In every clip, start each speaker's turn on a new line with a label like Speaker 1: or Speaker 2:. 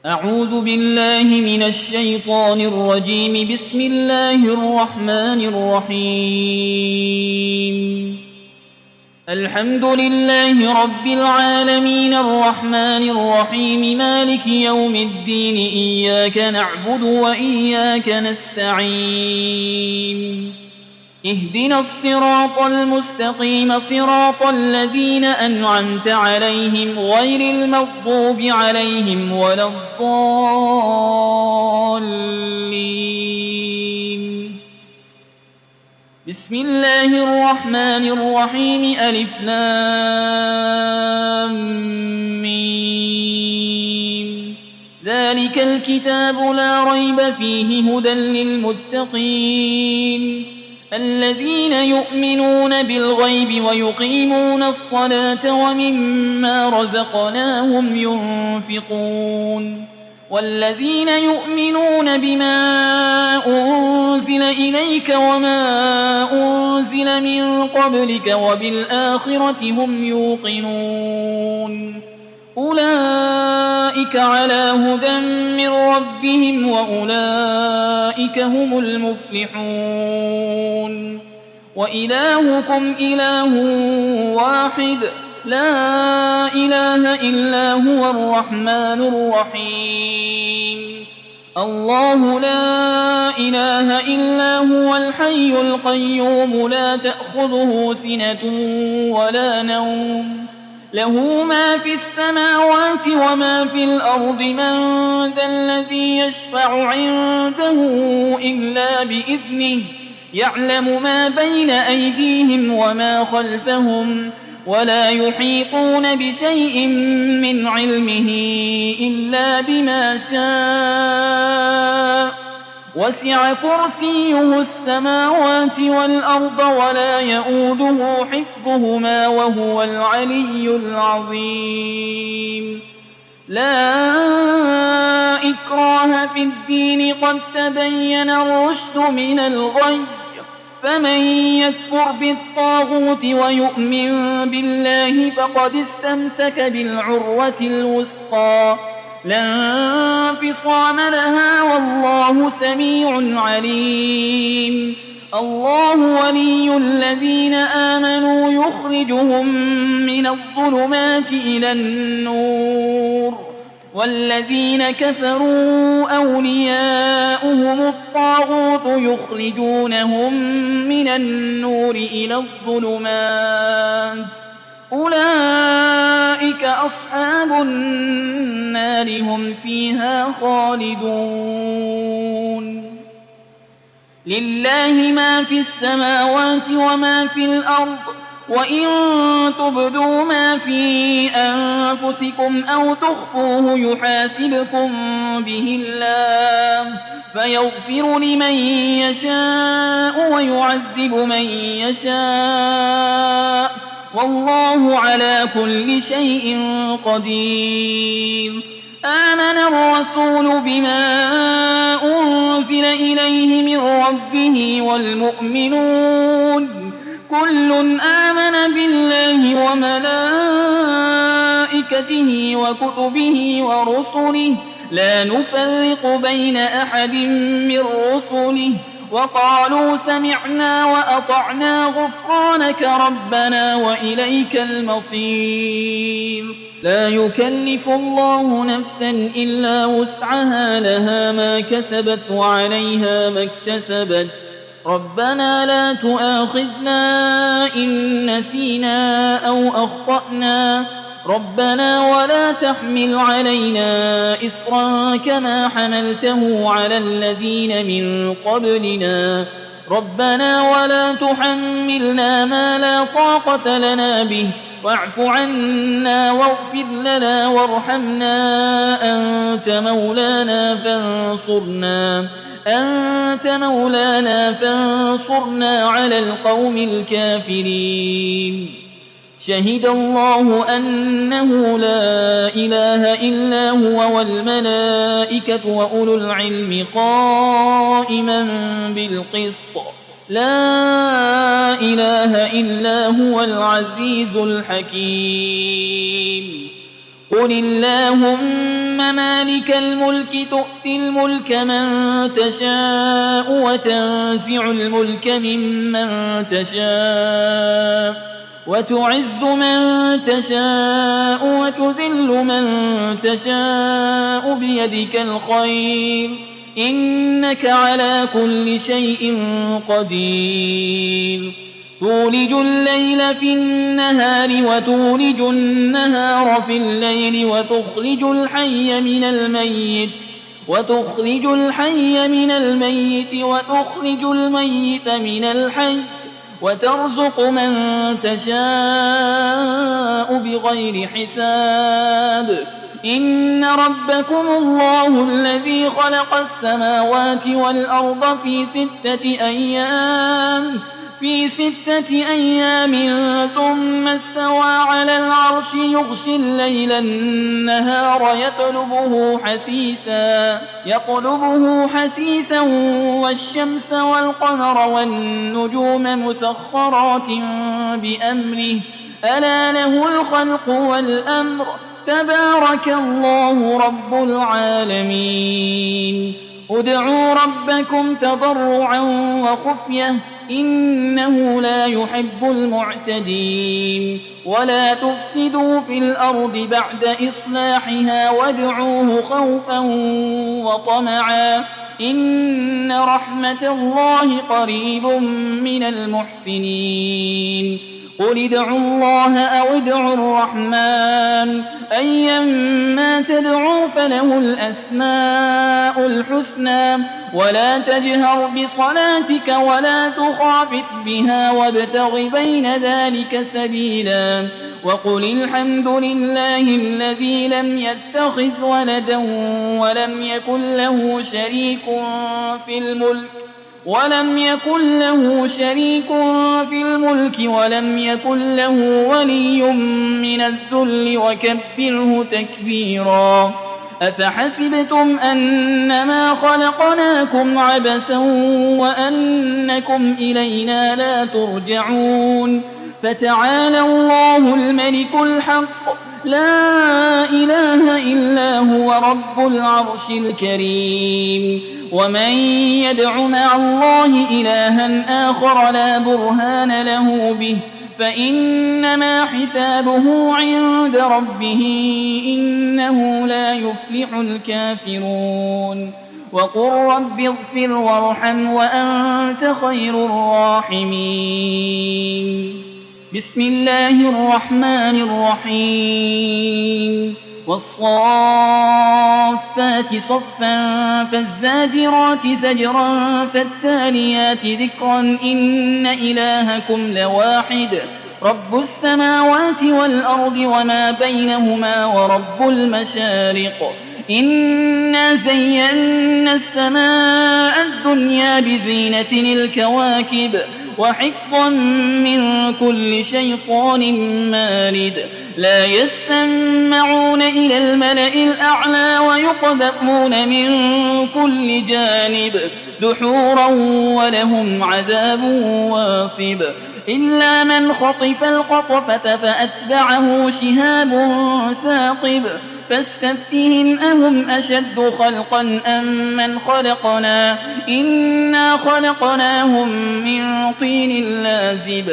Speaker 1: أعوذ بالله من الشيطان الرجيم. بسم الله الرحمن الرحيم. الحمد لله رب العالمين الرحمن الرحيم مالك يوم الدين. إياك نعبد وإياك نستعين. اهدنا الصراط المستقيم صراط الذين أنعمت عليهم غير المغضوب عليهم ولا الضالين. بسم الله الرحمن الرحيم. ألف لام ميم. ذلك الكتاب لا ريب فيه هدى للمتقين الذين يؤمنون بالغيب ويقيمون الصلاة ومما رزقناهم ينفقون والذين يؤمنون بما أنزل إليك وما أنزل من قبلك وبالآخرة هم يوقنون أولئك على هدى من ربهم وأولئك هم المفلحون. وإلهكم إله واحد لا إله إلا هو الرحمن الرحيم. الله لا إله إلا هو الحي القيوم لا تأخذه سنة ولا نوم له ما في السماوات وما في الأرض. من ذا الذي يشفع عنده إلا بإذنه يعلم ما بين أيديهم وما خلفهم ولا يحيطون بشيء من علمه إلا بما شاء. وسع كرسيه السماوات والأرض ولا يؤوده حفظهما وهو العلي العظيم. لا إكراه في الدين قد تبين الرشد من الغي. فمن يكفر بالطاغوت ويؤمن بالله فقد استمسك بالعروة الوثقى لا انفصام لها والله سميع عليم. الله ولي الذين آمنوا يخرجهم من الظلمات إلى النور والذين كفروا أولياؤهم الطاغوت يخرجونهم من النور إلى الظلمات أولئك أصحاب النار هم فيها خالدون. لله ما في السماوات وما في الأرض وإن تبدوا ما في أنفسكم أو تخفوه يحاسبكم به الله فيغفر لمن يشاء ويعذب من يشاء والله على كل شيء قدير. آمن الرسول بما أنزل إليه من ربه والمؤمنون كل آمن بالله وملائكته وكتبه ورسله لا نفرق بين أحد من رسله وقالوا سمعنا وأطعنا غفرانك ربنا وإليك المصير. لا يكلف الله نفسا إلا وسعها لها ما كسبت وعليها ما اكتسبت. ربنا لا تؤاخذنا إن نسينا أو أخطأنا ربنا ولا تحمل علينا إصرا كما حملته على الذين من قبلنا ربنا ولا تحملنا ما لا طاقة لنا به واعف عنا واغفر لنا وارحمنا أنت مولانا فانصرنا على القوم الكافرين. شهد الله أنه لا إله إلا هو والملائكة وأولو العلم قائما بالقسط لا إله إلا هو العزيز الحكيم. قل اللهم مالك الملك تؤتي الملك من تشاء وتنزع الملك ممن تشاء وتعز من تشاء وتذل من تشاء بيدك الخير إنك على كل شيء قدير تولج الليل في النهار وتولج النهار في الليل وتخرج الحي من الميت وتخرج الميت من الحي وترزق من تشاء بغير حساب إن ربكم الله الذي خلق السماوات والأرض في 6 أيام ثم استوى على العرش يغشي الليل النهار يطلبه حسيسا والشمس والقمر والنجوم مسخرات بأمره ألا له الخلق والأمر تبارك الله رب العالمين ادعوا ربكم تضرعا وخفية إنه لا يحب المعتدين ولا تفسدوا في الأرض بعد إصلاحها وادعوه خوفا وطمعا إن رحمة الله قريب من المحسنين قل ادعوا الله أو ادعوا الرحمن أيما تدعوا فله الأسماء الحسنى ولا تجهر بصلاتك ولا تخافت بها وابتغ بين ذلك سبيلا وقل الحمد لله الذي لم يتخذ ولدا ولم يكن له شريك في الملك ولم يكن له ولي من الذل وكبره تكبيرا أفحسبتم أنما خلقناكم عبثا وأنكم إلينا لا ترجعون فتعالى الله الملك الحق لا إله إلا هو رب العرش الكريم ومن يدع مع الله إلها آخر لا برهان له به فإنما حسابه عند ربه إنه لا يفلح الكافرون وقل رب اغفر وارحم وأنت خير الراحمين بسم الله الرحمن الرحيم والصافات صفا فالزاجرات زجرا فالتاليات ذكرا إن إلهكم لواحد رب السماوات والأرض وما بينهما ورب المشارق إنا زينا السماء الدنيا بزينة الكواكب وحفظا من كل شيطان مارد لا يسمعون إلى الملأ الأعلى ويقذفون من كل جانب دحورا ولهم عذاب واصب إلا من خطف القطفة فأتبعه شهاب ثاقب فاستفتهم أهم أشد خلقا أم من خلقنا إنا خلقناهم من طين لازب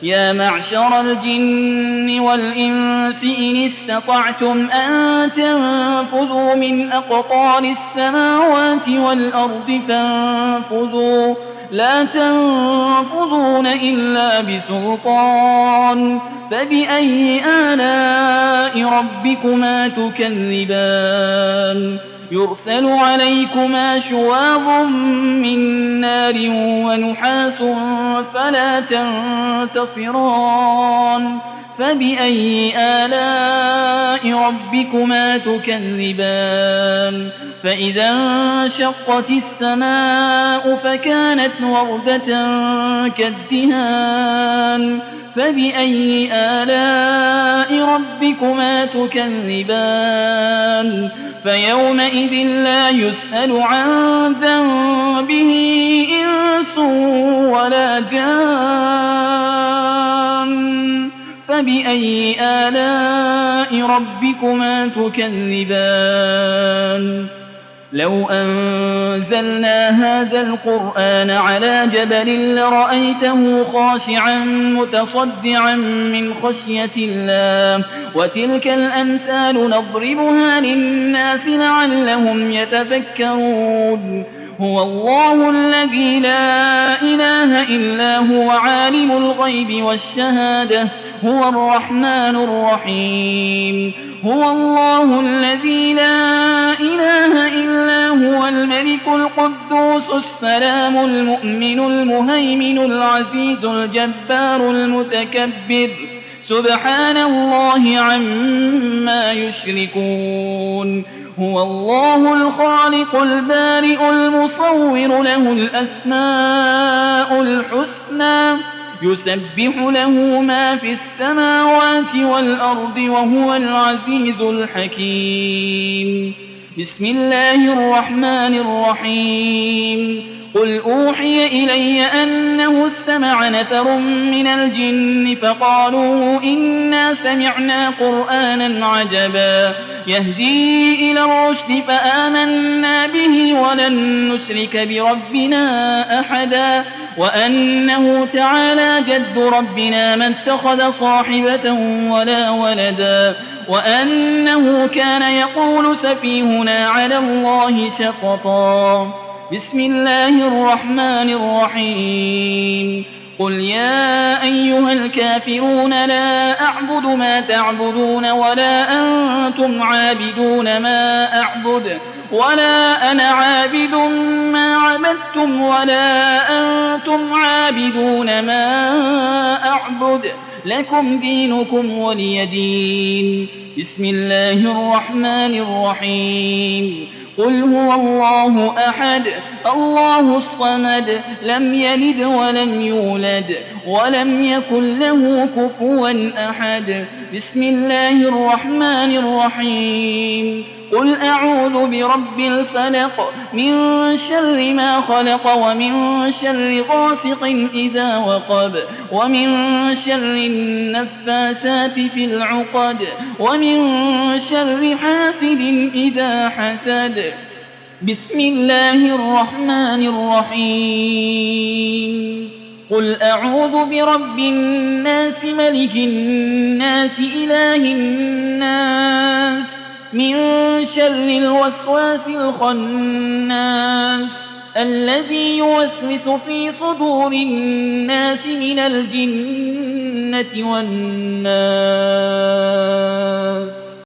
Speaker 1: يا معشر الجن والإنس إن استطعتم أن تنفذوا من أقطار السماوات والأرض فانفذوا لا تنفذون إلا بسلطان فبأي آلاء ربكما تكذبان يرسل عليكما شواظ من نار ونحاس فلا تنتصران فبأي آلاء ربكما تكذبان فإذا انشقت السماء فكانت وردة كالدهان فبأي آلاء ربكما تكذبان فيومئذ لا يسأل عن ذنبه إنس ولا جان فبأي آلاء ربكما تكذبان لو أنزلنا هذا القرآن على جبل لرأيته خاشعا متصدعا من خشية الله وتلك الأمثال نضربها للناس لعلهم يتفكرون هو الله الذي لا إله إلا هو عالم الغيب والشهادة هو الرحمن الرحيم هو الله الذي لا إله إلا هو الملك القدوس السلام المؤمن المهيمن العزيز الجبار المتكبر سبحان الله عما يشركون هو الله الخالق البارئ المصور له الأسماء الحسنى يسبح له ما في السماوات والأرض وهو العزيز الحكيم بسم الله الرحمن الرحيم قل أوحي إلي أنه استمع نفر من الجن فقالوا إنا سمعنا قرآنا عجبا يهدي إلى الرشد فآمنا به ولن نشرك بربنا أحدا وأنه تعالى جد ربنا ما اتخذ صاحبة ولا ولدا وأنه كان يقول سفيهنا على الله شططا بسم الله الرحمن الرحيم قل يا أيها الكافرون لا أعبد ما تعبدون ولا أنتم عابدون ما أعبد ولا أنا عابد ما عبدتم ولا أنتم عابدون ما أعبد لكم دينكم ولي دين بسم الله الرحمن الرحيم قل هو الله أحد الله الصمد لم يلد ولم يولد ولم يكن له كفوا أحد بسم الله الرحمن الرحيم قل أعوذ برب الفلق من شر ما خلق ومن شر غاسق إذا وقب ومن شر النفاسات في العقد ومن شر حاسد إذا حسد بسم الله الرحمن الرحيم قل أعوذ برب الناس ملك الناس إله الناس من شر الوسواس الخناس الذي يوسوس في صدور الناس من الجنة والناس